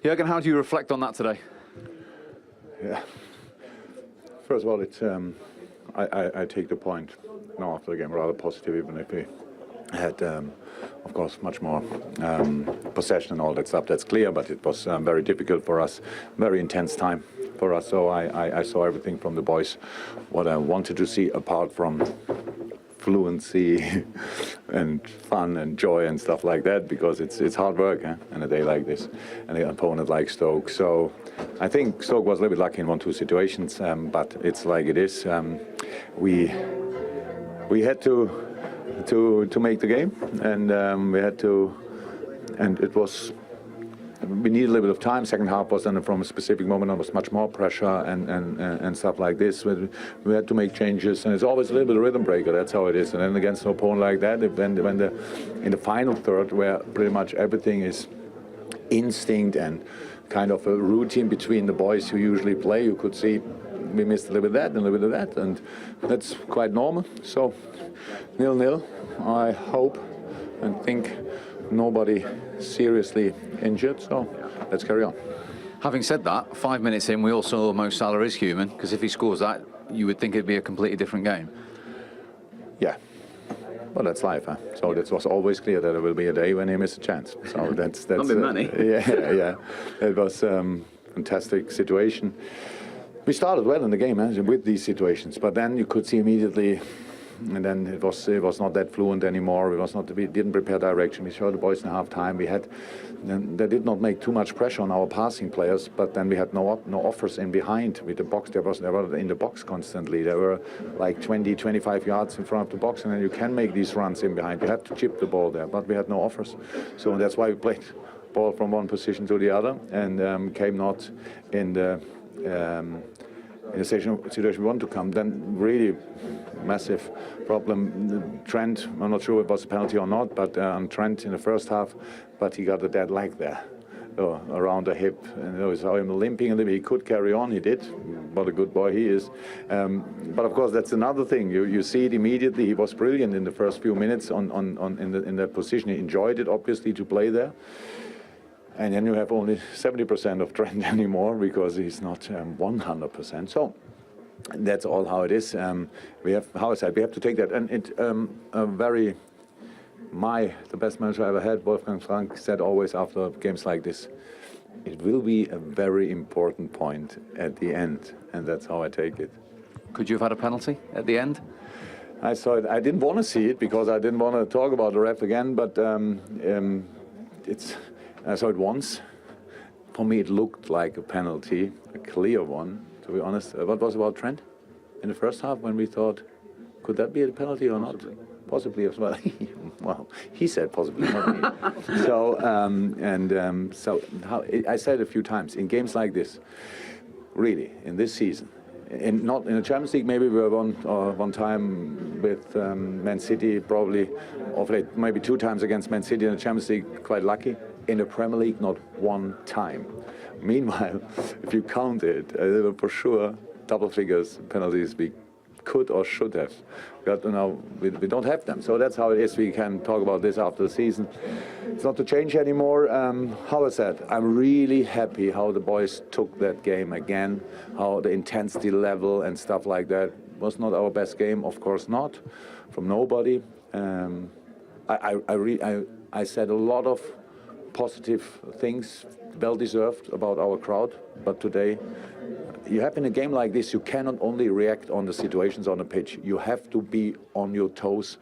Jurgen, how do you reflect on that today? Yeah. First of all, it's I take the point now after the game rather positive, even if we had, of course, much more possession and all that stuff. That's clear, but it was very difficult for us, very intense time for us. So I saw everything from the boys, what I wanted to see apart from fluency and fun and joy and stuff like that, because it's hard work in a day like this and an opponent like Stoke. So I think Stoke was a little bit lucky in 1-2 situations, but it's like it is. We had to make the game, and we had to, and it was. We needed a little bit of time. Second half was then from a specific moment on was much more pressure and stuff like this. We had to make changes, and it's always a little bit of rhythm breaker. That's how it is. And then against an opponent like that, when in the final third, where pretty much everything is instinct and kind of a routine between the boys who usually play, you could see we missed a little bit of that and a little bit of that, and that's quite normal. So 0-0. I hope and think nobody seriously injured, so let's carry on. Having said that, 5 minutes in, we all saw Mo Salah is human, because if he scores that, you would think it'd be a completely different game. Yeah, well, that's life, huh? So it was always clear that there will be a day when he missed a chance. So that's not been many. Yeah. It was fantastic situation. We started well in the game with these situations, but then you could see immediately. And then it was not that fluent anymore. We didn't prepare direction. We showed the boys in half time. They did not make too much pressure on our passing players, but then we had no offers in behind with the box. They were in the box constantly. They were like 20, 25 yards in front of the box, and then you can make these runs in behind. You have to chip the ball there, but we had no offers. So that's why we played ball from one position to the other, and came not in the in a situation we want to come. Then really massive problem. Trent, I'm not sure if it was a penalty or not, but on Trent in the first half, but he got a dead leg there around the hip, and I saw him limping a little bit. He could carry on, he did. What a good boy he is. But of course that's another thing. You see it immediately. He was brilliant in the first few minutes in that position. He enjoyed it obviously to play there. And then you have only 70% of Trent anymore, because he's not 100%. So that's all how it is. We have, how I said, we have to take that. And it the best manager I ever had, Wolfgang Frank, said always after games like this, it will be a very important point at the end, and that's how I take it. Could you have had a penalty at the end? I saw it. I didn't want to see it because I didn't want to talk about the ref again, but I saw it once. For me, it looked like a penalty, a clear one, to be honest. What was about Trent in the first half when we thought, could that be a penalty or not? Possibly as well. Well, he said possibly, not me. So, I said a few times, in games like this, really, in this season, not in the Champions League, maybe we were one time with Man City, probably, or maybe 2 times against Man City in the Champions League, quite lucky. In the Premier League, not 1 time. Meanwhile, if you count it, there were for sure double figures penalties we could or should have. But now we don't have them. So that's how it is. We can talk about this after the season. It's not to change anymore. How I said, I'm really happy how the boys took that game again, how the intensity level and stuff like that was not our best game, of course not, from nobody. I said a lot of positive things, well deserved, about our crowd, but today you have in a game like this, you cannot only react on the situations on the pitch, you have to be on your toes.